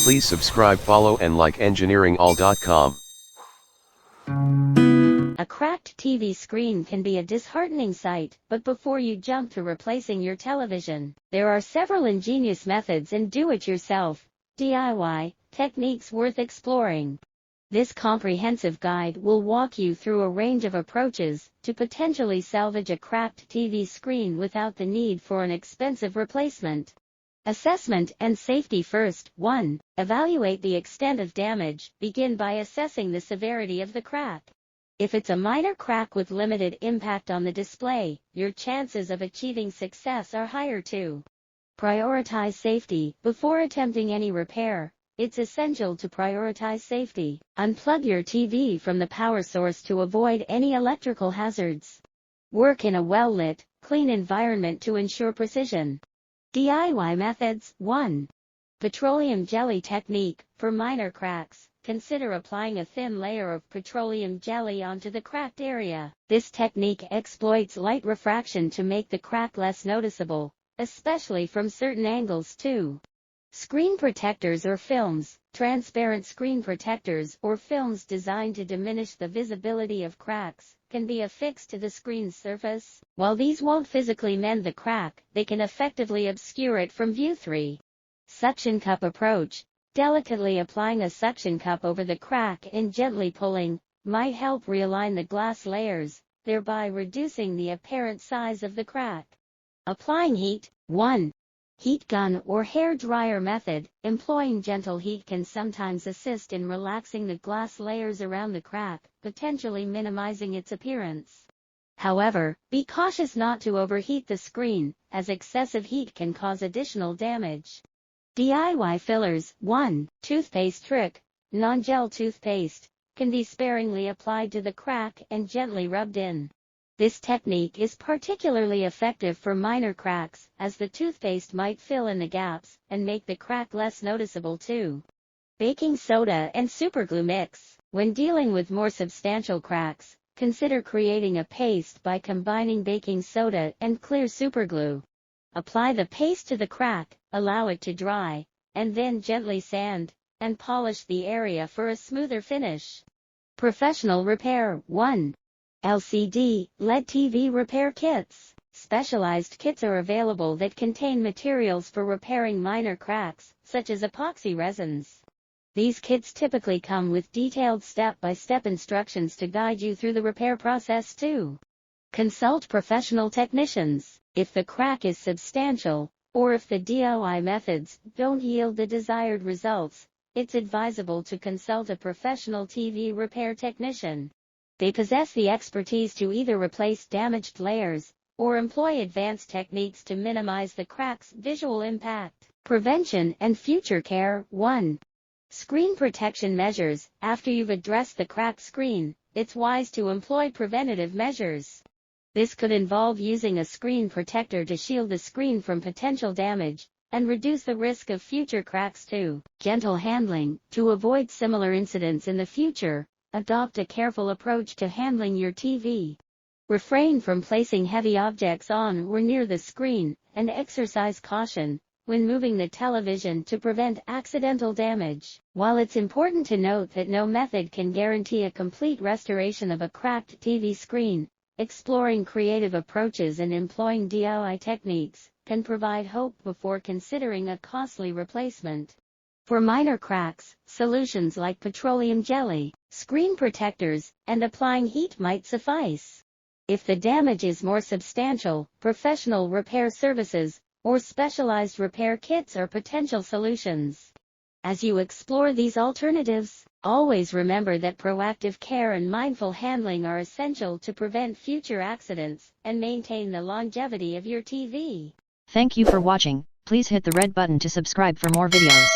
Please subscribe, follow and like engineeringall.com. A cracked TV screen can be a disheartening sight, but before you jump to replacing your television, there are several ingenious methods and do-it-yourself (DIY) techniques worth exploring. This comprehensive guide will walk you through a range of approaches to potentially salvage a cracked TV screen without the need for an expensive replacement. Assessment and safety first. 1. Evaluate the extent of damage. Begin by assessing the severity of the crack. If it's a minor crack with limited impact on the display, your chances of achieving success are higher too. Prioritize safety. Before attempting any repair, it's essential to prioritize safety. Unplug your TV from the power source to avoid any electrical hazards. Work in a well-lit, clean environment to ensure precision. DIY methods. 1. Petroleum jelly technique. For minor cracks, consider applying a thin layer of petroleum jelly onto the cracked area. This technique exploits light refraction to make the crack less noticeable, especially from certain angles too. Screen protectors or films. Transparent screen protectors or films designed to diminish the visibility of cracks can be affixed to the screen's surface. While these won't physically mend the crack, they can effectively obscure it from view. 3. Suction cup approach. Delicately applying a suction cup over the crack and gently pulling might help realign the glass layers, thereby reducing the apparent size of the crack. Applying heat. 1. Heat gun or hair dryer method. Employing gentle heat can sometimes assist in relaxing the glass layers around the crack, potentially minimizing its appearance. However, be cautious not to overheat the screen, as excessive heat can cause additional damage. DIY fillers. 1. Toothpaste trick. Non-gel toothpaste can be sparingly applied to the crack and gently rubbed in. This technique is particularly effective for minor cracks, as the toothpaste might fill in the gaps and make the crack less noticeable too. Baking soda and superglue mix. When dealing with more substantial cracks, consider creating a paste by combining baking soda and clear superglue. Apply the paste to the crack, allow it to dry, and then gently sand and polish the area for a smoother finish. Professional repair. 1. LCD, LED TV repair kits. Specialized kits are available that contain materials for repairing minor cracks, such as epoxy resins. These kits typically come with detailed step-by-step instructions to guide you through the repair process too. Consult professional technicians. If the crack is substantial, or if the DIY methods don't yield the desired results, it's advisable to consult a professional TV repair technician. They possess the expertise to either replace damaged layers or employ advanced techniques to minimize the crack's visual impact. Prevention and future care. 1. Screen protection measures. After you've addressed the cracked screen, it's wise to employ preventative measures. This could involve using a screen protector to shield the screen from potential damage and reduce the risk of future cracks too. Gentle handling. To avoid similar incidents in the future, adopt a careful approach to handling your TV. Refrain from placing heavy objects on or near the screen, and exercise caution when moving the television to prevent accidental damage. While it's important to note that no method can guarantee a complete restoration of a cracked TV screen, exploring creative approaches and employing DIY techniques can provide hope before considering a costly replacement. For minor cracks, solutions like petroleum jelly, screen protectors, and applying heat might suffice. If the damage is more substantial, professional repair services or specialized repair kits are potential solutions. As you explore these alternatives, always remember that proactive care and mindful handling are essential to prevent future accidents and maintain the longevity of your TV. Thank you for watching. Please hit the red button to subscribe for more videos.